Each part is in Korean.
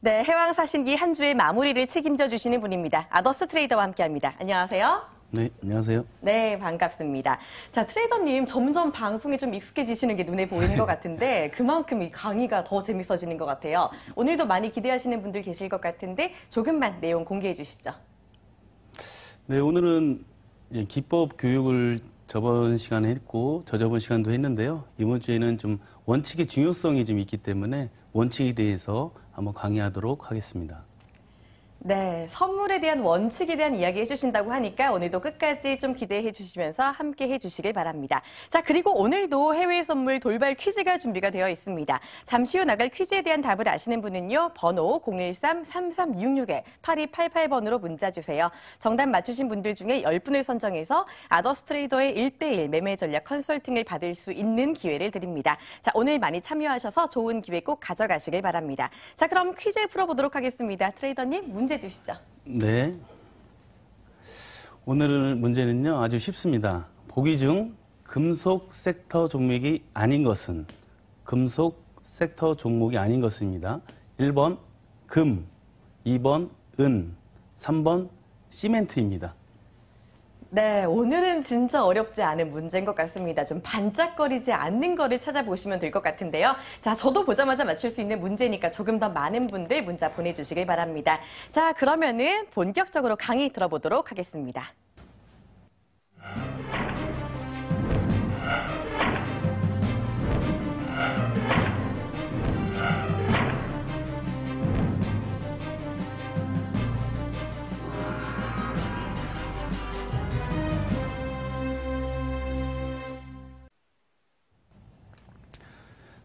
네, 해왕사신기 한 주의 마무리를 책임져 주시는 분입니다. 아더스 트레이더와 함께합니다. 안녕하세요. 네, 안녕하세요. 네, 반갑습니다. 자, 트레이더님 점점 방송에 좀 익숙해지시는 게 눈에 보이는 것 같은데 그만큼 이 강의가 더 재밌어지는 것 같아요. 오늘도 많이 기대하시는 분들 계실 것 같은데 조금만 내용 공개해 주시죠. 네, 오늘은 기법 교육을 저번 시간에 했고 저저번 시간도 했는데요. 이번 주에는 좀 원칙의 중요성이 좀 있기 때문에 원칙에 대해서 한번 강의하도록 하겠습니다. 네, 선물에 대한 원칙에 대한 이야기 해주신다고 하니까 오늘도 끝까지 좀 기대해 주시면서 함께 해주시길 바랍니다. 자, 그리고 오늘도 해외 선물 돌발 퀴즈가 준비가 되어 있습니다. 잠시 후 나갈 퀴즈에 대한 답을 아시는 분은요, 번호 013-3366-8288번으로 문자 주세요. 정답 맞추신 분들 중에 10분을 선정해서 아더스 트레이더의 1:1 매매 전략 컨설팅을 받을 수 있는 기회를 드립니다. 자, 오늘 많이 참여하셔서 좋은 기회 꼭 가져가시길 바랍니다. 자, 그럼 퀴즈 풀어보도록 하겠습니다. 트레이더님, 문제 주시죠. 네. 오늘 문제는요, 아주 쉽습니다. 보기 중 금속 섹터 종목이 아닌 것은, 금속 섹터 종목이 아닌 것입니다. 1번 금, 2번 은, 3번 시멘트입니다. 네, 오늘은 진짜 어렵지 않은 문제인 것 같습니다. 좀 반짝거리지 않는 거를 찾아보시면 될 것 같은데요. 자, 저도 보자마자 맞출 수 있는 문제니까 조금 더 많은 분들 문자 보내주시길 바랍니다. 자, 그러면은 본격적으로 강의 들어보도록 하겠습니다.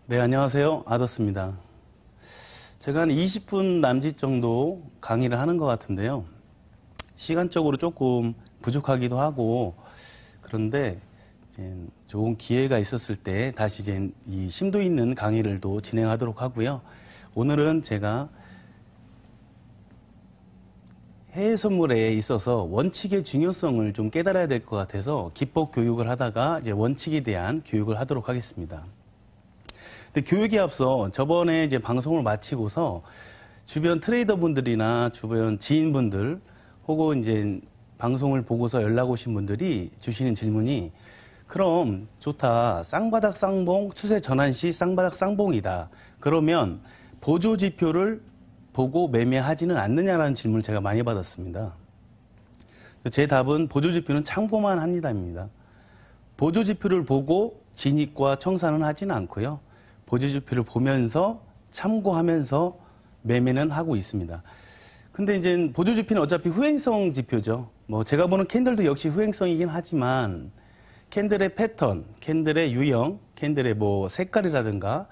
네, 안녕하세요. 아더스입니다. 제가 한 20분 남짓 정도 강의를 하는 것 같은데요. 시간적으로 조금 부족하기도 하고, 그런데 이제 좋은 기회가 있었을 때 다시 이제 이 심도 있는 강의를 또 진행하도록 하고요. 오늘은 제가 해외 선물에 있어서 원칙의 중요성을 좀 깨달아야 될 것 같아서 기법 교육을 하다가 이제 원칙에 대한 교육을 하도록 하겠습니다. 근데 교육에 앞서 저번에 이제 방송을 마치고서 주변 트레이더 분들이나 주변 지인분들 혹은 이제 방송을 보고서 연락 오신 분들이 주시는 질문이 그럼 좋다. 쌍바닥 쌍봉 추세 전환 시 쌍바닥 쌍봉이다. 그러면 보조 지표를 보고 매매하지는 않느냐라는 질문을 제가 많이 받았습니다. 제 답은 보조 지표는 참고만 합니다입니다. 보조 지표를 보고 진입과 청산은 하지는 않고요. 보조 지표를 보면서 참고하면서 매매는 하고 있습니다. 근데 이제 보조 지표는 어차피 후행성 지표죠. 뭐 제가 보는 캔들도 역시 후행성이긴 하지만 캔들의 패턴, 캔들의 유형, 캔들의 뭐 색깔이라든가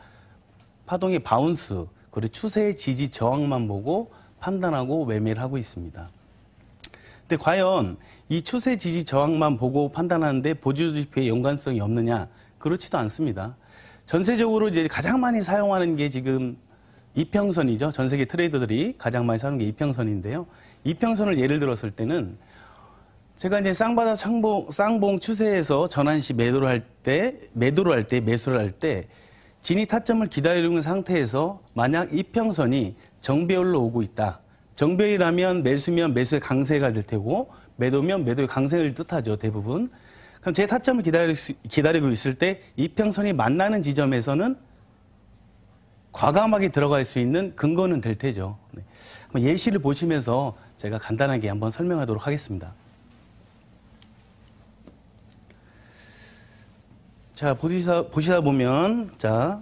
파동의 바운스, 그리고 추세의 지지 저항만 보고 판단하고 매매를 하고 있습니다. 근데 과연 이 추세 지지 저항만 보고 판단하는데 보조 지표의 연관성이 없느냐? 그렇지도 않습니다. 전세적으로 이제 가장 많이 사용하는 게 지금 이평선이죠. 전 세계 트레이더들이 가장 많이 사용하는 게 이평선인데요. 이평선을 예를 들었을 때는 제가 이제 쌍바닥 쌍봉 추세에서 전환 시 매도를 할 때, 매수를 할 때 진입 타점을 기다리는 상태에서 만약 이평선이 정배열로 오고 있다. 정배열이라면 매수면 매수의 강세가 될 테고 매도면 매도의 강세를 뜻하죠. 대부분. 그럼 제 타점을 기다리고 있을 때 이평선이 만나는 지점에서는 과감하게 들어갈 수 있는 근거는 될 테죠. 네. 예시를 보시면서 제가 간단하게 한번 설명하도록 하겠습니다. 자, 보시다 보면, 자,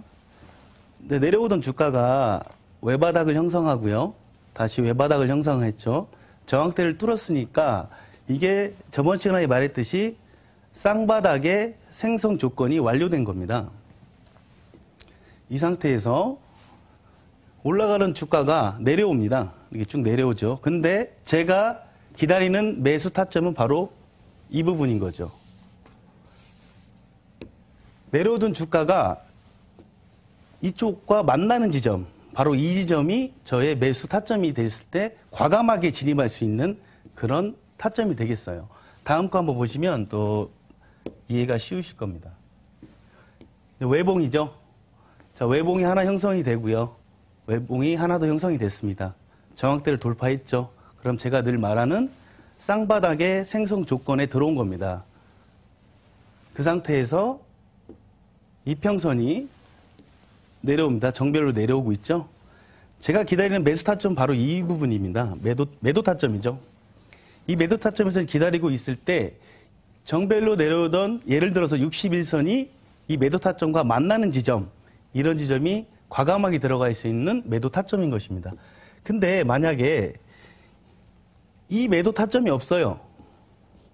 내려오던 주가가 외바닥을 형성하고요. 다시 외바닥을 형성했죠. 저항대를 뚫었으니까 이게 저번 시간에 말했듯이 쌍바닥의 생성 조건이 완료된 겁니다. 이 상태에서 올라가는 주가가 내려옵니다. 이게 쭉 내려오죠. 근데 제가 기다리는 매수 타점은 바로 이 부분인 거죠. 내려오던 주가가 이쪽과 만나는 지점, 바로 이 지점이 저의 매수 타점이 됐을 때 과감하게 진입할 수 있는 그런 타점이 되겠어요. 다음 거 한번 보시면 또 이해가 쉬우실 겁니다. 외봉이죠. 자, 외봉이 하나 형성이 되고요. 매봉이 하나 더 형성이 됐습니다. 저항대를 돌파했죠. 그럼 제가 늘 말하는 쌍바닥의 생성 조건에 들어온 겁니다. 그 상태에서 이평선이 내려옵니다. 정별로 내려오고 있죠. 제가 기다리는 매수 타점 바로 이 부분입니다. 매도 타점이죠. 이 매도 타점에서 기다리고 있을 때 정별로 내려오던 예를 들어서 61선이 이 매도 타점과 만나는 지점, 이런 지점이 과감하게 들어갈 수 있는 매도 타점인 것입니다. 근데 만약에 이 매도 타점이 없어요.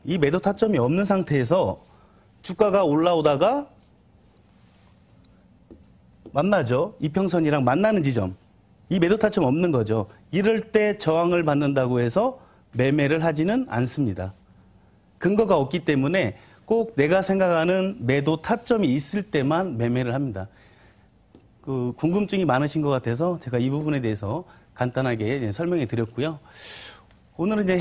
이 매도 타점이 없는 상태에서 주가가 올라오다가 만나죠. 이평선이랑 만나는 지점. 이 매도 타점 없는 거죠. 이럴 때 저항을 받는다고 해서 매매를 하지는 않습니다. 근거가 없기 때문에 꼭 내가 생각하는 매도 타점이 있을 때만 매매를 합니다. 궁금증이 많으신 것 같아서 제가 이 부분에 대해서 간단하게 설명해 드렸고요. 오늘은 이제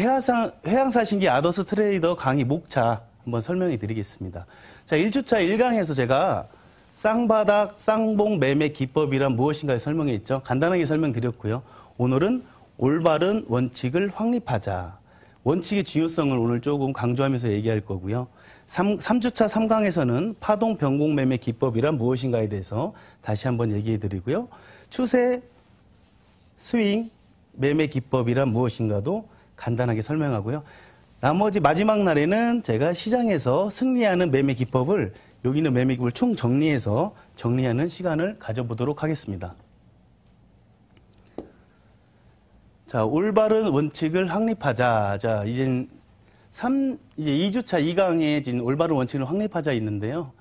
해양사신기 아더스 트레이더 강의 목차 한번 설명해 드리겠습니다. 자, 1주차 1강에서 제가 쌍바닥, 쌍봉 매매 기법이란 무엇인가를 설명했죠. 간단하게 설명드렸고요. 오늘은 올바른 원칙을 확립하자. 원칙의 중요성을 오늘 조금 강조하면서 얘기할 거고요. 3주차 3강에서는 파동 변곡 매매 기법이란 무엇인가에 대해서 다시 한번 얘기해 드리고요. 추세, 스윙, 매매 기법이란 무엇인가도 간단하게 설명하고요. 나머지 마지막 날에는 제가 시장에서 승리하는 매매 기법을, 여기 있는 매매 기법을 총 정리해서 정리하는 시간을 가져보도록 하겠습니다. 자, 올바른 원칙을 확립하자. 자, 이제 2주차 2강에 지금 올바른 원칙을 확립하자 있는데요.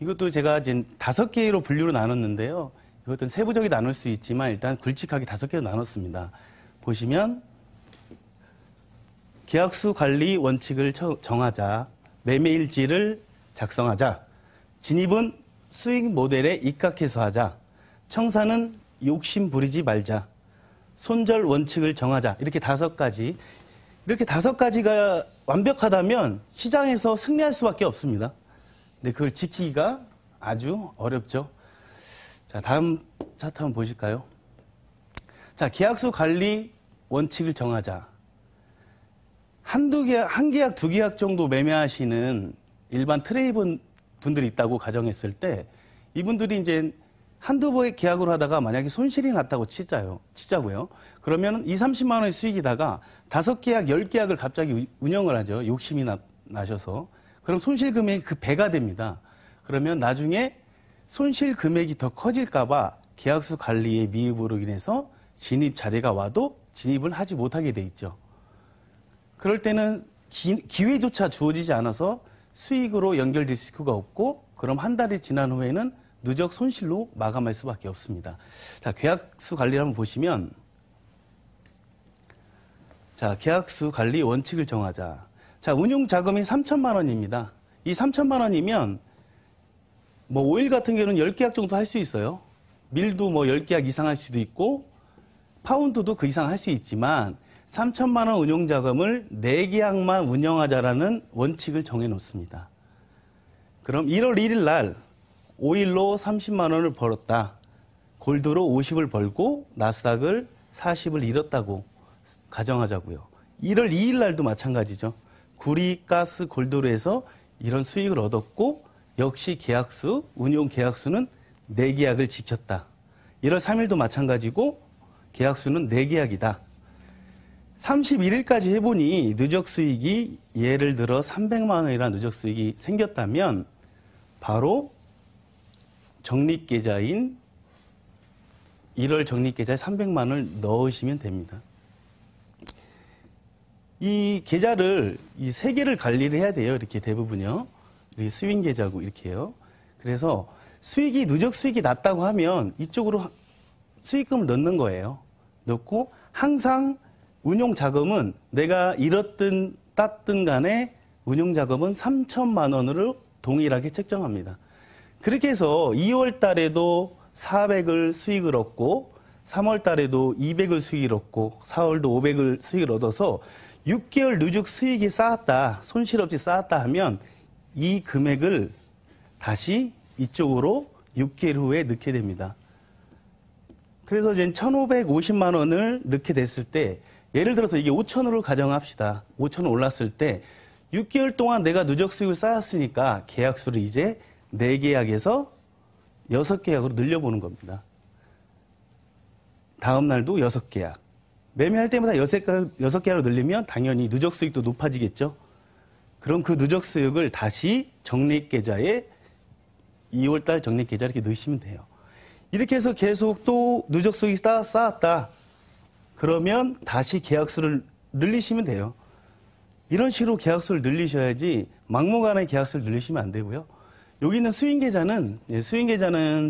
이것도 제가 이제 5개로 분류로 나눴는데요. 이것도 세부적이 나눌 수 있지만 일단 굵직하게 5개로 나눴습니다. 보시면 계약수 관리 원칙을 정하자. 매매일지를 작성하자. 진입은 수익 모델에 입각해서 하자. 청산은 욕심 부리지 말자. 손절 원칙을 정하자. 이렇게 5가지. 이렇게 5가지가 완벽하다면 시장에서 승리할 수밖에 없습니다. 근데 그걸 지키기가 아주 어렵죠. 자, 다음 차트 한번 보실까요? 자, 계약수 관리 원칙을 정하자. 한 계약, 2계약 정도 매매하시는 일반 트레이더 분들이 있다고 가정했을 때 이분들이 이제 한두 번의 계약을 하다가 만약에 손실이 났다고 치자고요. 그러면 2, 30만 원의 수익이다가 5계약, 10계약을 갑자기 운영을 하죠. 욕심이 나셔서. 그럼 손실 금액이 그 배가 됩니다. 그러면 나중에 손실 금액이 더 커질까봐 계약수 관리의 미흡으로 인해서 진입 자리가 와도 진입을 하지 못하게 돼 있죠. 그럴 때는 기회조차 주어지지 않아서 수익으로 연결될 수가 없고, 그럼 한 달이 지난 후에는 누적 손실로 마감할 수밖에 없습니다. 자, 계약수 관리를 한번 보시면, 자, 계약수 관리 원칙을 정하자. 자, 운용 자금이 3천만 원입니다. 이 3천만 원이면 뭐 오일 같은 경우는 10계약 정도 할 수 있어요. 밀도 뭐 10계약 이상 할 수도 있고 파운드도 그 이상 할 수 있지만 3천만 원 운용 자금을 4계약만 운영하자라는 원칙을 정해 놓습니다. 그럼 1월 1일 날 오일로 30만 원을 벌었다. 골드로 50을 벌고 나스닥을 40을 잃었다고 가정하자고요. 1월 2일 날도 마찬가지죠. 구리, 가스, 골드로 해서 이런 수익을 얻었고 역시 계약수, 운용 계약수는 4계약을 지켰다. 1월 3일도 마찬가지고 계약수는 4계약이다. 31일까지 해보니 누적 수익이 예를 들어 300만 원이라는 누적 수익이 생겼다면 바로 적립계좌인 1월 적립계좌에 300만 원을 넣으시면 됩니다. 이 계좌를 이 3개를 관리를 해야 돼요. 이렇게 대부분요. 스윙 계좌고 이렇게요. 그래서 누적 수익이 낮다고 하면 이쪽으로 수익금을 넣는 거예요. 넣고 항상 운용 자금은 내가 잃었든 땄든 간에 운용 자금은 3천만 원으로 동일하게 책정합니다. 그렇게 해서 2월 달에도 400을 수익을 얻고 3월 달에도 200을 수익을 얻고 4월도 500을 수익을 얻어서 6개월 누적 수익이 쌓았다, 손실 없이 쌓았다 하면 이 금액을 다시 이쪽으로 6개월 후에 넣게 됩니다. 그래서 이제 1,550만 원을 넣게 됐을 때 예를 들어서 이게 5,000으로 가정합시다. 5,000원 올랐을 때 6개월 동안 내가 누적 수익을 쌓았으니까 계약수를 이제 4계약에서 6계약으로 늘려보는 겁니다. 다음 날도 6계약. 매매할 때마다 6계약으로 늘리면 당연히 누적 수익도 높아지겠죠. 그럼 그 누적 수익을 다시 적립계좌에 2월달 적립계좌에 이렇게 넣으시면 돼요. 이렇게 해서 계속 또 누적 수익이 쌓았다. 그러면 다시 계약수를 늘리시면 돼요. 이런 식으로 계약수를 늘리셔야지 막무가내 계약수를 늘리시면 안 되고요. 여기 있는 수익계좌는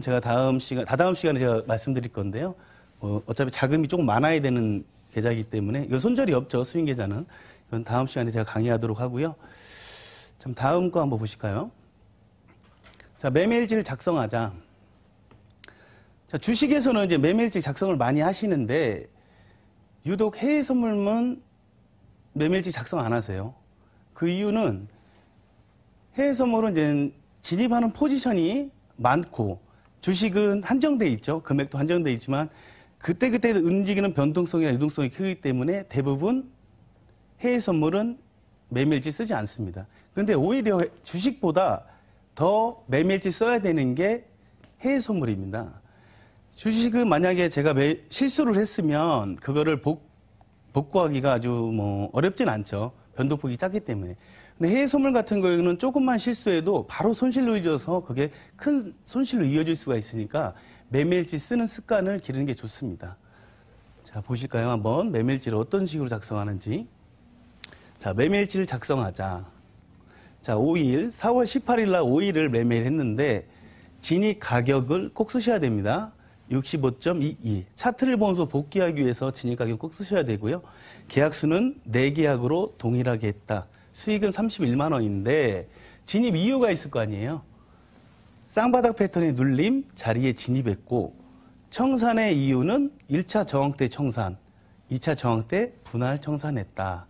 제가 다다음 시간에 제가 말씀드릴 건데요. 어차피 자금이 조금 많아야 되는 계좌이기 때문에 이거 손절이 없죠. 수익계좌는. 이건 다음 시간에 제가 강의하도록 하고요. 좀 다음 거 한번 보실까요? 자, 매매일지를 작성하자. 자, 주식에서는 이제 매매일지 작성을 많이 하시는데 유독 해외 선물은 매매일지 작성 안 하세요. 그 이유는 해외 선물은 이제 진입하는 포지션이 많고 주식은 한정돼 있죠. 금액도 한정돼 있지만 그때그때 움직이는 변동성이나 유동성이 크기 때문에 대부분 해외 선물은 매매일지 쓰지 않습니다. 그런데 오히려 주식보다 더 매매일지 써야 되는 게 해외 선물입니다. 주식은 만약에 제가 실수를 했으면 그거를 복구하기가 아주 어렵진 않죠. 변동폭이 작기 때문에. 근데 해외 선물 같은 경우에는 조금만 실수해도 바로 손실로 이어져서 그게 큰 손실로 이어질 수가 있으니까 매매일지 쓰는 습관을 기르는 게 좋습니다. 자, 보실까요? 한번 매매일지를 어떤 식으로 작성하는지. 자, 매매일지를 작성하자. 자, 4월 18일 날 5일을 매매를 했는데 진입 가격을 꼭 쓰셔야 됩니다. 65.22. 차트를 보면서 복귀하기 위해서 진입 가격 꼭 쓰셔야 되고요. 계약수는 4계약으로 동일하게 했다. 수익은 31만 원인데 진입 이유가 있을 거 아니에요. 쌍바닥 패턴의 눌림, 자리에 진입했고 청산의 이유는 1차 저항 때 청산, 2차 저항 때 분할 청산했다.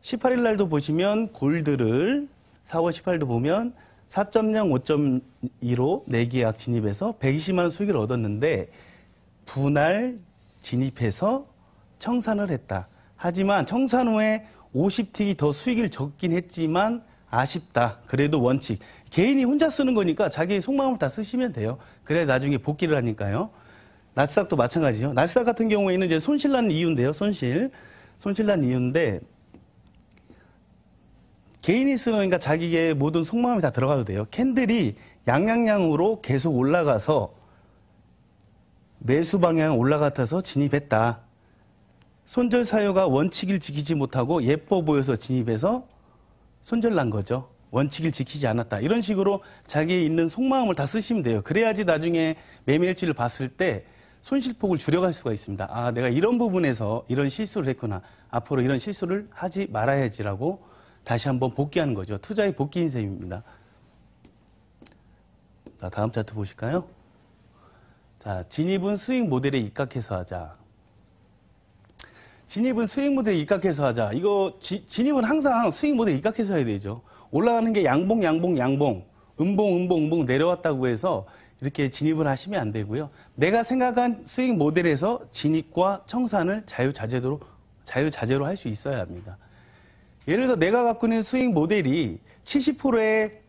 18일 날도 보시면 골드를 4월 18일도 보면 4.0, 5.2로 4계약 진입해서 120만 원 수익을 얻었는데 분할 진입해서 청산을 했다. 하지만 청산 후에 50틱이 더 수익을 적긴 했지만 아쉽다. 그래도 원칙. 개인이 혼자 쓰는 거니까 자기 속마음을 다 쓰시면 돼요. 그래야 나중에 복귀를 하니까요. 나스닥도 마찬가지죠. 나스닥 같은 경우에는 이제 손실난 이유인데요. 손실난 이유인데 개인이 쓰니까 자기의 모든 속마음이 다 들어가도 돼요. 캔들이 양양양으로 계속 올라가서 매수 방향 올라가서 진입했다. 손절 사유가 원칙을 지키지 못하고 예뻐 보여서 진입해서 손절 난 거죠. 원칙을 지키지 않았다. 이런 식으로 자기의 있는 속마음을 다 쓰시면 돼요. 그래야지 나중에 매매일지를 봤을 때 손실폭을 줄여갈 수가 있습니다. 아, 내가 이런 부분에서 이런 실수를 했구나. 앞으로 이런 실수를 하지 말아야지라고 다시 한번 복귀하는 거죠. 투자의 복귀인 셈입니다. 자, 다음 차트 보실까요? 자, 진입은 수익 모델에 입각해서 하자. 진입은 수익 모델에 입각해서 하자. 이거 진입은 항상 수익 모델에 입각해서 해야 되죠. 올라가는 게 양봉, 음봉 내려왔다고 해서 이렇게 진입을 하시면 안 되고요. 내가 생각한 수익 모델에서 진입과 청산을 자유자재로 할 수 있어야 합니다. 예를 들어 내가 갖고 있는 수익 모델이 70%의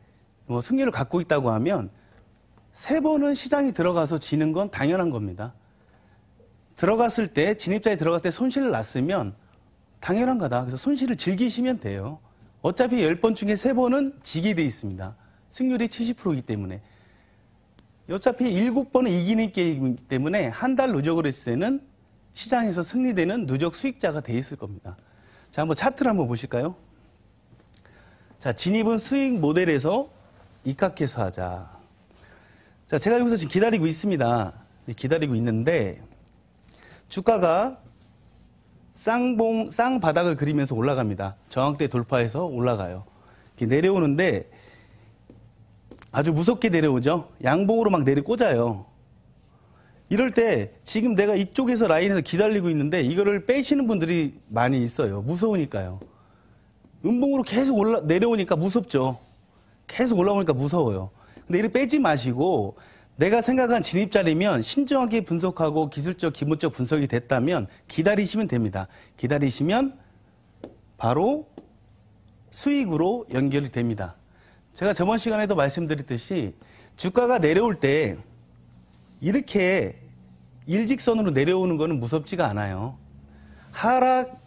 승률을 갖고 있다고 하면 3번은 시장에 들어가서 지는 건 당연한 겁니다. 들어갔을 때, 진입자에 들어갔을 때 손실을 났으면 당연한 거다. 그래서 손실을 즐기시면 돼요. 어차피 10번 중에 3번은 지게 돼 있습니다. 승률이 70%이기 때문에. 어차피 7번은 이기는 게임이기 때문에 한 달 누적으로 했을 때는 시장에서 승리되는 누적 수익자가 돼 있을 겁니다. 자, 한번 차트를 한번 보실까요? 자, 진입은 수익 모델에서 입각해서 하자. 자, 제가 여기서 지금 기다리고 있습니다. 기다리고 있는데, 주가가 쌍바닥을 그리면서 올라갑니다. 저항대 돌파해서 올라가요. 이렇게 내려오는데, 아주 무섭게 내려오죠? 양봉으로 막 꽂아요. 이럴 때 지금 내가 이쪽에서 라인에서 기다리고 있는데 이거를 빼시는 분들이 많이 있어요. 무서우니까요. 음봉으로 계속 내려오니까 무섭죠. 계속 올라오니까 무서워요. 근데 이를 빼지 마시고 내가 생각한 진입 자리면 신중하게 분석하고 기술적, 기본적 분석이 됐다면 기다리시면 됩니다. 기다리시면 바로 수익으로 연결이 됩니다. 제가 저번 시간에도 말씀드렸듯이 주가가 내려올 때 이렇게 일직선으로 내려오는 것은 무섭지가 않아요. 하락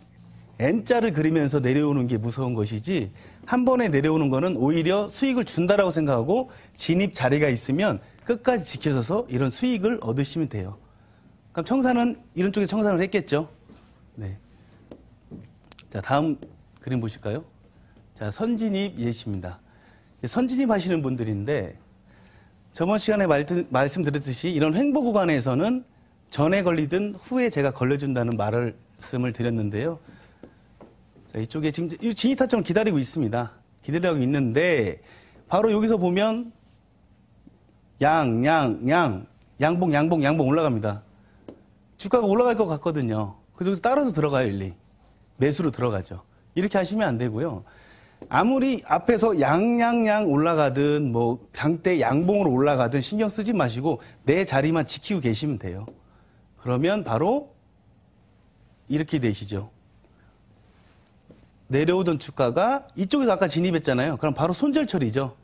N자를 그리면서 내려오는 게 무서운 것이지 한 번에 내려오는 것은 오히려 수익을 준다라고 생각하고 진입 자리가 있으면 끝까지 지켜서서 이런 수익을 얻으시면 돼요. 그럼 청산은 이런 쪽에 청산을 했겠죠. 네. 자, 다음 그림 보실까요? 자, 선진입 예시입니다. 선진입 하시는 분들인데 저번 시간에 말씀드렸듯이 이런 횡보 구간에서는 전에 걸리든 후에 제가 걸려준다는 말씀을 드렸는데요. 자, 이쪽에 지금 진입타점 기다리고 있습니다. 기다리고 있는데 바로 여기서 보면 양봉 올라갑니다. 주가가 올라갈 것 같거든요. 그래서 따라서 들어가요, 일리. 매수로 들어가죠. 이렇게 하시면 안 되고요. 아무리 앞에서 양 올라가든 뭐 장대 양봉으로 올라가든 신경 쓰지 마시고 내 자리만 지키고 계시면 돼요. 그러면 바로 이렇게 되시죠. 내려오던 주가가 이쪽에서 아까 진입했잖아요. 그럼 바로 손절 처리죠.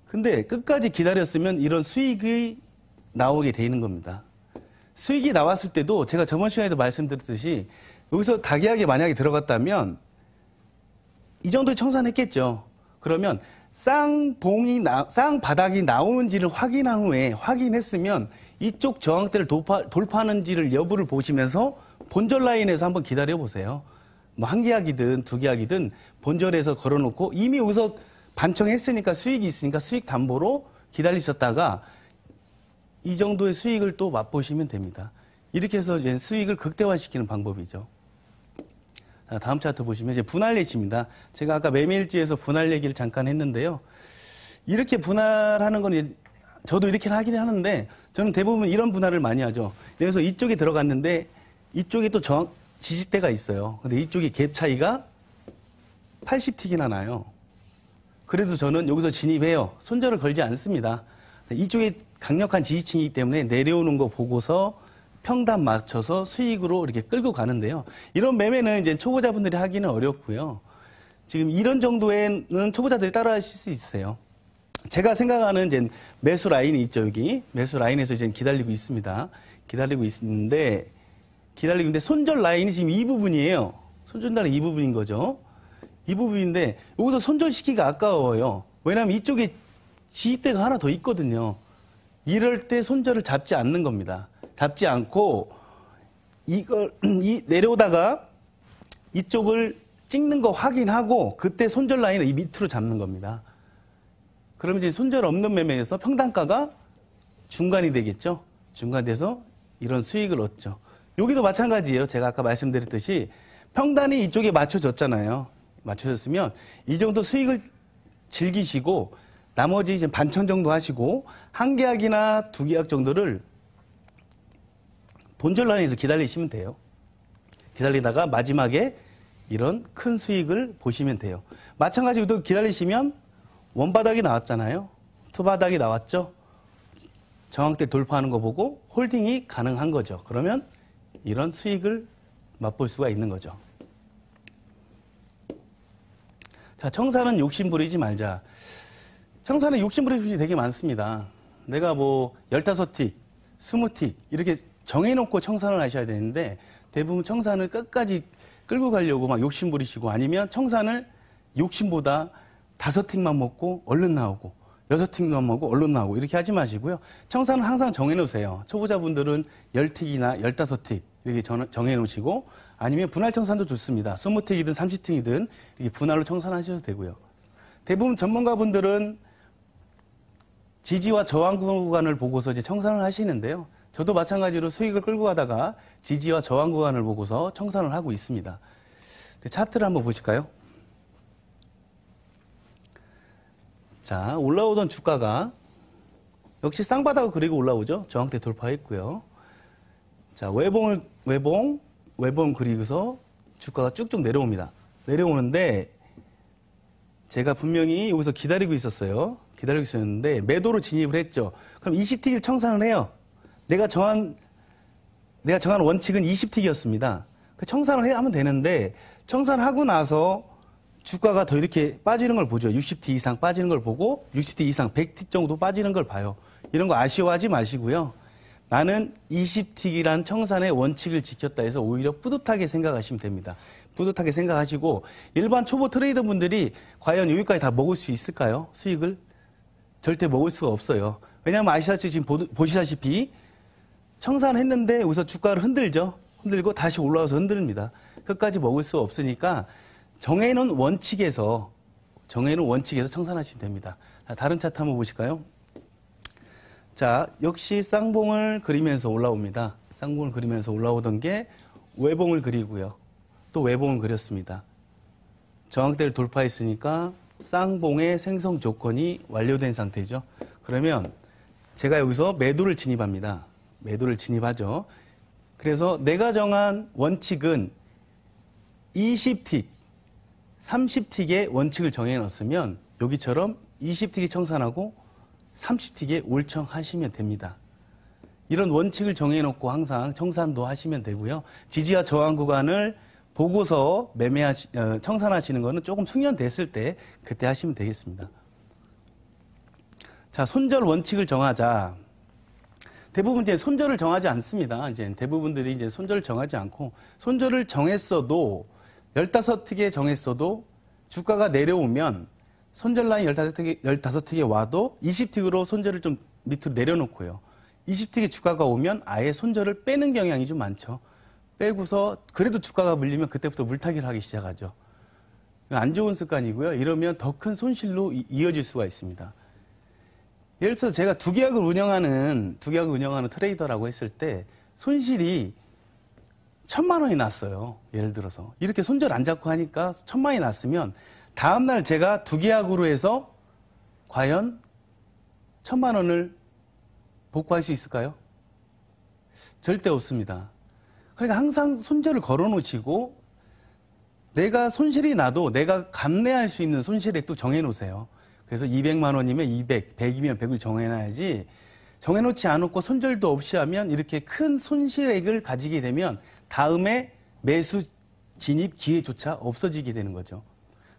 근데 끝까지 기다렸으면 이런 수익이 나오게 되는 겁니다. 수익이 나왔을 때도 제가 저번 시간에도 말씀드렸듯이 여기서 다기하게 만약에 들어갔다면 이 정도의 청산했겠죠. 그러면 쌍바닥이 나오는지를 확인한 후에 확인했으면 이쪽 저항대를 돌파하는지를 여부를 보시면서 본절 라인에서 한번 기다려 보세요. 뭐 한 계약이든 두 계약이든 본절에서 걸어놓고 이미 여기서 반청했으니까 수익이 있으니까 수익 담보로 기다리셨다가 이 정도의 수익을 또 맛보시면 됩니다. 이렇게 해서 이제 수익을 극대화시키는 방법이죠. 자, 다음 차트 보시면 이제 분할 예시입니다. 제가 아까 매매일지에서 분할 얘기를 잠깐 했는데요. 이렇게 분할하는 건 이제 저도 이렇게 하긴 하는데 저는 대부분 이런 분할을 많이 하죠. 그래서 이쪽에 들어갔는데 이쪽에 또 지지대가 있어요. 근데 이쪽이 갭 차이가 80틱이나 나요. 그래도 저는 여기서 진입해요. 손절을 걸지 않습니다. 이쪽에 강력한 지지층이기 때문에 내려오는 거 보고서 평단 맞춰서 수익으로 이렇게 끌고 가는데요. 이런 매매는 이제 초보자분들이 하기는 어렵고요. 지금 이런 정도에는 초보자들이 따라 하실 수 있어요. 제가 생각하는 이제 매수 라인이 있죠, 여기. 매수 라인에서 이제 기다리고 있습니다. 기다리고 있는데 손절 라인이 지금 이 부분이에요. 손절 라인 이 부분인 거죠. 이 부분인데 여기서 손절시키기가 아까워요. 왜냐하면 이쪽에 지지대가 하나 더 있거든요. 이럴 때 손절을 잡지 않는 겁니다. 잡지 않고 내려오다가 이쪽을 찍는 거 확인하고 그때 손절 라인을 이 밑으로 잡는 겁니다. 그러면 이제 손절 없는 매매에서 평단가가 중간이 되겠죠. 중간돼서 이런 수익을 얻죠. 여기도 마찬가지예요. 제가 아까 말씀드렸듯이 평단이 이쪽에 맞춰졌잖아요. 맞춰졌으면 이 정도 수익을 즐기시고 나머지 이제 반천 정도 하시고 한 계약이나 두 계약 정도를 본절 라인에서 기다리시면 돼요. 기다리다가 마지막에 이런 큰 수익을 보시면 돼요. 마찬가지로 또 기다리시면 원바닥이 나왔잖아요. 투바닥이 나왔죠. 저항대 돌파하는 거 보고 홀딩이 가능한 거죠. 그러면 이런 수익을 맛볼 수가 있는 거죠. 자, 청산은 욕심 부리지 말자. 청산은 욕심 부리는 분이 되게 많습니다. 내가 뭐 15틱, 20틱 이렇게 정해놓고 청산을 하셔야 되는데 대부분 청산을 끝까지 끌고 가려고 막 욕심 부리시고 아니면 청산을 욕심보다 5틱만 먹고 얼른 나오고 6틱만 먹고 얼른 나오고 이렇게 하지 마시고요. 청산은 항상 정해놓으세요. 초보자분들은 10틱이나 15틱 이렇게 정해놓으시고 아니면 분할 청산도 좋습니다. 20틱이든 30틱이든 이렇게 분할로 청산하셔도 되고요. 대부분 전문가분들은 지지와 저항 구간을 보고서 이제 청산을 하시는데요. 저도 마찬가지로 수익을 끌고 가다가 지지와 저항 구간을 보고서 청산을 하고 있습니다. 차트를 한번 보실까요? 자, 올라오던 주가가 역시 쌍바닥을 그리고 올라오죠. 저항대 돌파했고요. 자, 외봉 그리고서 주가가 쭉쭉 내려옵니다. 내려오는데 제가 분명히 여기서 기다리고 있었어요. 기다리고 있었는데 매도로 진입을 했죠. 그럼 20틱을 청산을 해요. 내가 정한 원칙은 20틱이었습니다. 그 청산을 하면 되는데 청산하고 나서 주가가 더 이렇게 빠지는 걸 보죠. 60틱 이상 빠지는 걸 보고 60틱 이상 100틱 정도 빠지는 걸 봐요. 이런 거 아쉬워하지 마시고요. 나는 20틱이란 청산의 원칙을 지켰다 해서 오히려 뿌듯하게 생각하시면 됩니다. 뿌듯하게 생각하시고 일반 초보 트레이더 분들이 과연 여기까지 다 먹을 수 있을까요? 수익을? 절대 먹을 수가 없어요. 왜냐하면 아시다시피 지금 보시다시피 청산했는데 여기서 주가를 흔들죠. 흔들고 다시 올라와서 흔듭니다. 끝까지 먹을 수 없으니까 정해놓은 원칙에서 청산하시면 됩니다. 다른 차트 한번 보실까요? 자, 역시 쌍봉을 그리면서 올라옵니다. 쌍봉을 그리면서 올라오던 게 외봉을 그리고요. 또 외봉을 그렸습니다. 저항대를 돌파했으니까 쌍봉의 생성 조건이 완료된 상태죠. 그러면 제가 여기서 매도를 진입합니다. 매도를 진입하죠. 그래서 내가 정한 원칙은 20틱, 30틱의 원칙을 정해 놓으면 여기처럼 20틱이 청산하고 30틱에 올청하시면 됩니다. 이런 원칙을 정해놓고 항상 청산도 하시면 되고요. 지지와 저항 구간을 보고서 청산하시는 거는 조금 숙련됐을 때 그때 하시면 되겠습니다. 자, 손절 원칙을 정하자. 대부분 이제 손절을 정하지 않습니다. 이제 대부분들이 이제 손절을 정하지 않고 손절을 정했어도 15틱에 정했어도 주가가 내려오면 손절 라인 15틱에 와도 20틱으로 손절을 좀 밑으로 내려놓고요. 20틱에 주가가 오면 아예 손절을 빼는 경향이 좀 많죠. 빼고서 그래도 주가가 물리면 그때부터 물타기를 하기 시작하죠. 안 좋은 습관이고요. 이러면 더 큰 손실로 이어질 수가 있습니다. 예를 들어서 제가 두 계약을 운영하는 트레이더라고 했을 때 손실이 1,000만 원이 났어요. 예를 들어서 이렇게 손절 안 잡고 하니까 1,000만 원이 났으면 다음날 제가 두 계약으로 해서 과연 1,000만 원을 복구할 수 있을까요? 절대 없습니다. 그러니까 항상 손절을 걸어 놓으시고 내가 손실이 나도 내가 감내할 수 있는 손실액 또 정해 놓으세요. 그래서 200만 원이면 200, 100이면 100을 정해놔야지 정해놓지 않고 손절도 없이 하면 이렇게 큰 손실액을 가지게 되면 다음에 매수 진입 기회조차 없어지게 되는 거죠.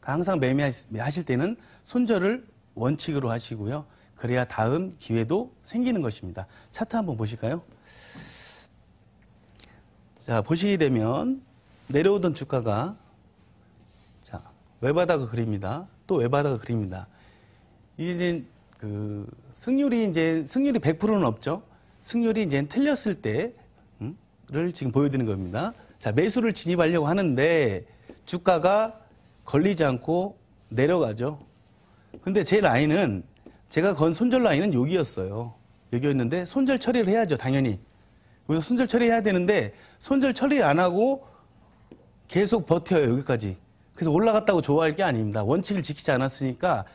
항상 매매하실 때는 손절을 원칙으로 하시고요. 그래야 다음 기회도 생기는 것입니다. 차트 한번 보실까요? 자, 보시게 되면 내려오던 주가가 자, 외바닥을 그립니다. 또 외바닥을 그립니다. 이제 승률이 100%는 없죠. 승률이 이제 틀렸을 때를 지금 보여드리는 겁니다. 자, 매수를 진입하려고 하는데 주가가 걸리지 않고 내려가죠. 근데 제 라인은 제가 건 손절 라인은 여기였어요. 여기였는데 손절 처리를 해야죠, 당연히. 여기서 손절 처리해야 되는데 손절 처리 안 하고 계속 버텨요, 여기까지. 그래서 올라갔다고 좋아할 게 아닙니다. 원칙을 지키지 않았으니까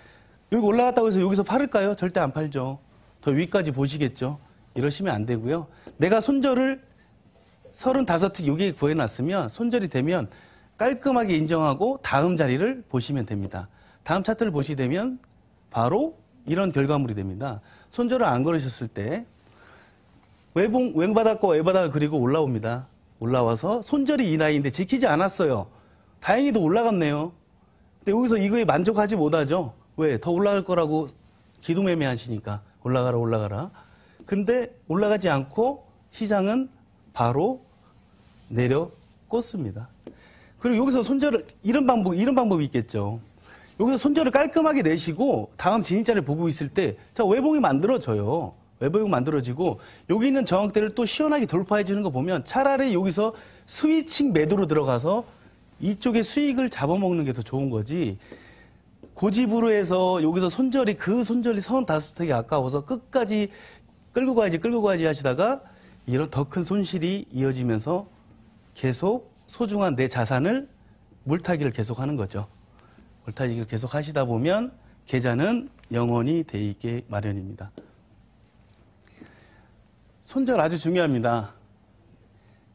여기 올라갔다고 해서 여기서 팔을까요? 절대 안 팔죠. 더 위까지 보시겠죠. 이러시면 안 되고요. 내가 손절을 35틱 여기에 구해놨으면 손절이 되면 깔끔하게 인정하고 다음 자리를 보시면 됩니다. 다음 차트를 보시게 되면 바로 이런 결과물이 됩니다. 손절을 안 걸으셨을 때 왼바닥과 외바닥을 그리고 올라옵니다. 올라와서 손절이 이 라인인데 지키지 않았어요. 다행히도 올라갔네요. 근데 여기서 이거에 만족하지 못하죠. 왜? 더 올라갈 거라고 기도매매 하시니까 올라가라. 근데 올라가지 않고 시장은 바로 내려 꽂습니다. 그리고 여기서 손절을 이런 방법이 있겠죠. 여기서 손절을 깔끔하게 내시고 다음 진입자를 보고 있을 때 자, 외봉이 만들어져요. 외봉이 만들어지고 여기 있는 저항대를 또 시원하게 돌파해 주는 거 보면 차라리 여기서 스위칭 매도로 들어가서 이쪽에 수익을 잡아먹는 게 더 좋은 거지. 고집으로 해서 여기서 손절이 35턱이 아까워서 끝까지 끌고 가야지 하시다가 이런 더 큰 손실이 이어지면서 계속 소중한 내 자산을 물타기를 계속 하는 거죠. 물타기를 계속 하시다 보면 계좌는 영원히 돼 있게 마련입니다. 손절 아주 중요합니다.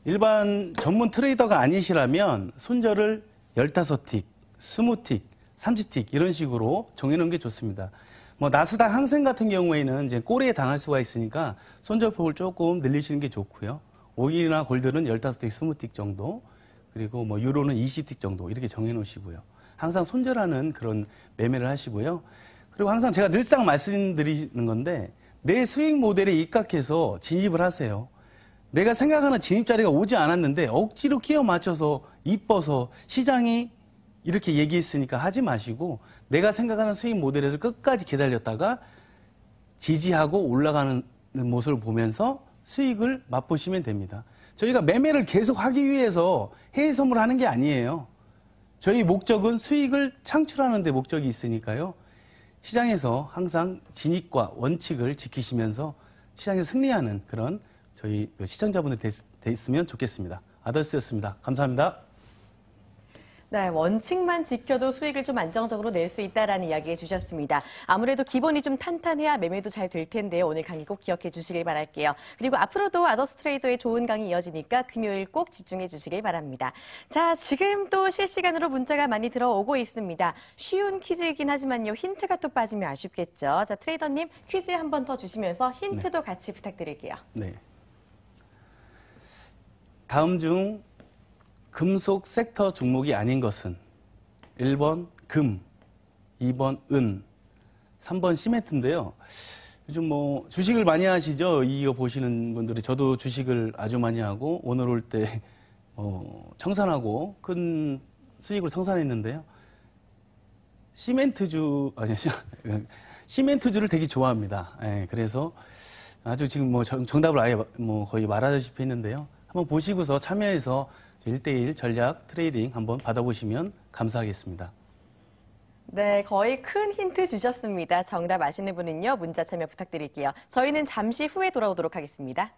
일반 전문 트레이더가 아니시라면 손절을 15틱, 20틱, 30틱 이런 식으로 정해놓은 게 좋습니다. 뭐 나스닥 항생 같은 경우에는 이제 꼬리에 당할 수가 있으니까 손절폭을 조금 늘리시는 게 좋고요. 오일이나 골드는 15틱, 20틱 정도, 그리고 뭐 유로는 20틱 정도 이렇게 정해 놓으시고요. 항상 손절하는 그런 매매를 하시고요. 그리고 항상 제가 늘상 말씀드리는 건데 내 수익 모델에 입각해서 진입을 하세요. 내가 생각하는 진입 자리가 오지 않았는데 억지로 끼워 맞춰서 이뻐서 시장이 이렇게 얘기했으니까 하지 마시고 내가 생각하는 수익 모델에서 끝까지 기다렸다가 지지하고 올라가는 모습을 보면서 수익을 맛보시면 됩니다. 저희가 매매를 계속 하기 위해서 해외 선물하는 게 아니에요. 저희 목적은 수익을 창출하는 데 목적이 있으니까요. 시장에서 항상 진입과 원칙을 지키시면서 시장에서 승리하는 그런 저희 시청자분들 됐으면 좋겠습니다. 아더스였습니다. 감사합니다. 네, 원칙만 지켜도 수익을 좀 안정적으로 낼 수 있다라는 이야기 해주셨습니다. 아무래도 기본이 좀 탄탄해야 매매도 잘 될 텐데요. 오늘 강의 꼭 기억해 주시길 바랄게요. 그리고 앞으로도 아더스 트레이더의 좋은 강의 이어지니까 금요일 꼭 집중해 주시길 바랍니다. 자, 지금 또 실시간으로 문자가 많이 들어오고 있습니다. 쉬운 퀴즈이긴 하지만요. 힌트가 또 빠지면 아쉽겠죠. 자, 트레이더님 퀴즈 한 번 더 주시면서 힌트도 같이 부탁드릴게요. 네. 다음 중 금속 섹터 종목이 아닌 것은 1번 금, 2번 은, 3번 시멘트인데요. 요즘 뭐 주식을 많이 하시죠? 이거 보시는 분들이. 저도 주식을 아주 많이 하고 오늘 올 때 청산하고 큰 수익으로 청산했는데요. 시멘트주를 되게 좋아합니다. 예, 그래서 아주 지금 뭐 정답을 아예 뭐 거의 말하다시피 했는데요. 한번 보시고서 참여해서 1대1 전략 트레이딩 한번 받아보시면 감사하겠습니다. 네, 거의 큰 힌트 주셨습니다. 정답 아시는 분은요, 문자 참여 부탁드릴게요. 저희는 잠시 후에 돌아오도록 하겠습니다.